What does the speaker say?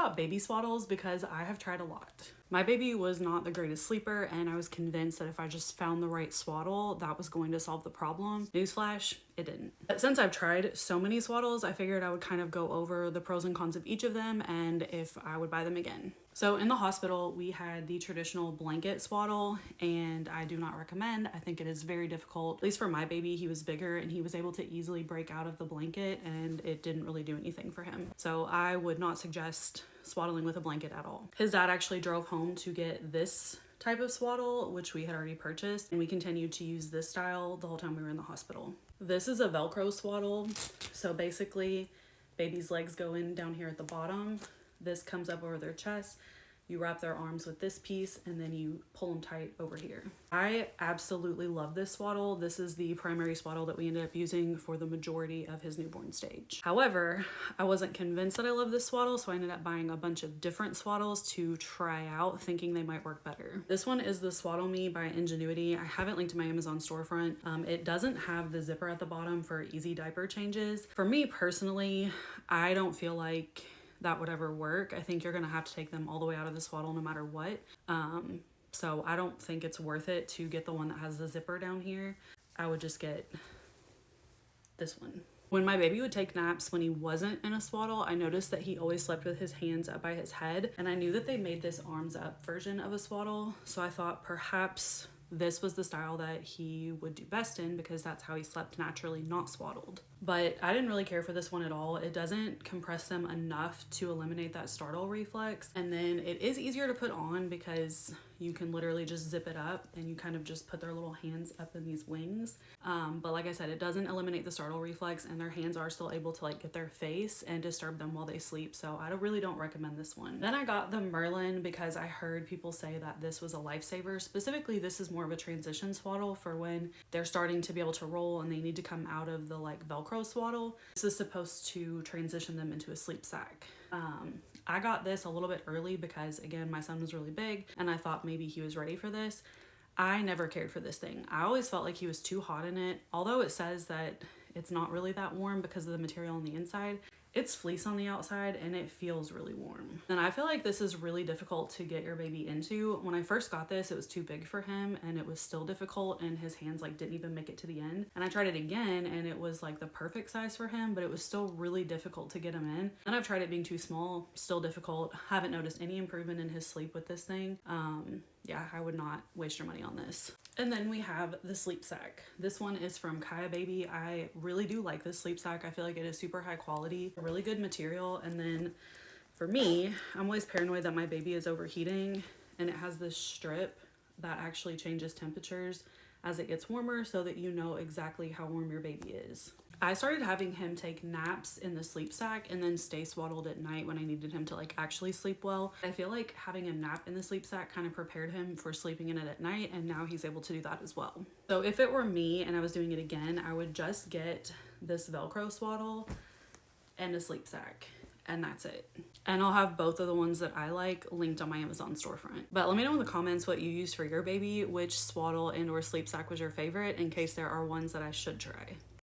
about baby swaddles because I have tried a lot. My baby was not the greatest sleeper, and I was convinced that if I just found the right swaddle, that was going to solve the problem. Newsflash, it didn't. But since I've tried so many swaddles, I figured I would kind of go over the pros and cons of each of them and if I would buy them again. So in the hospital, we had the traditional blanket swaddle, and I do not recommend. I think it is very difficult. At least for my baby, he was bigger and he was able to easily break out of the blanket, and it didn't really do anything for him. So I would not suggest swaddling with a blanket at all. His dad actually drove home to get this type of swaddle, which we had already purchased, and we continued to use this style the whole time we were in the hospital. This is a Velcro swaddle. So basically, baby's legs go in down here at the bottom. This comes up over their chest. You wrap their arms with this piece and then you pull them tight over here. I absolutely love this swaddle. This is the primary swaddle that we ended up using for the majority of his newborn stage. However, I wasn't convinced that I love this swaddle, so I ended up buying a bunch of different swaddles to try out, thinking they might work better. This one is the Swaddle Me by Ingenuity. I have it linked to my Amazon storefront. It doesn't have the zipper at the bottom for easy diaper changes. For me personally, I don't feel like that would ever work. I think you're gonna have to take them all the way out of the swaddle no matter what. So I don't think it's worth it to get the one that has the zipper down here. I would just get this one. When my baby would take naps when he wasn't in a swaddle, I noticed that he always slept with his hands up by his head, and I knew that they made this arms up version of a swaddle, so I thought perhaps this was the style that he would do best in because that's how he slept naturally, not swaddled. But I didn't really care for this one at all. It doesn't compress them enough to eliminate that startle reflex. And then it is easier to put on because you can literally just zip it up and you kind of just put their little hands up in these wings. But like I said, it doesn't eliminate the startle reflex, and their hands are still able to like get their face and disturb them while they sleep. So I really don't recommend this one. Then I got the Merlin because I heard people say that this was a lifesaver. Specifically, this is more of a transition swaddle for when they're starting to be able to roll and they need to come out of the like Velcro swaddle. This is supposed to transition them into a sleep sack. I got this a little bit early because again, my son was really big and I thought maybe he was ready for this. I never cared for this thing. I always felt like he was too hot in it. Although it says that it's not really that warm because of the material on the inside, it's fleece on the outside and it feels really warm. And I feel like this is really difficult to get your baby into. When I first got this, it was too big for him and it was still difficult, and his hands like didn't even make it to the end. And I tried it again and it was like the perfect size for him, but it was still really difficult to get him in. And I've tried it being too small, still difficult. Haven't noticed any improvement in his sleep with this thing. Yeah, I would not waste your money on this. And then we have the sleep sack. This one is from Kaya Baby. I really do like this sleep sack. I feel like it is super high quality, really good material. And then for me, I'm always paranoid that my baby is overheating, and it has this strip that actually changes temperatures as it gets warmer so that you know exactly how warm your baby is. I started having him take naps in the sleep sack and then stay swaddled at night when I needed him to like actually sleep well. I feel like having him nap in the sleep sack kind of prepared him for sleeping in it at night, and now he's able to do that as well. So if it were me and I was doing it again, I would just get this Velcro swaddle and a sleep sack, and that's it. And I'll have both of the ones that I like linked on my Amazon storefront. But let me know in the comments what you used for your baby, which swaddle and or sleep sack was your favorite, in case there are ones that I should try.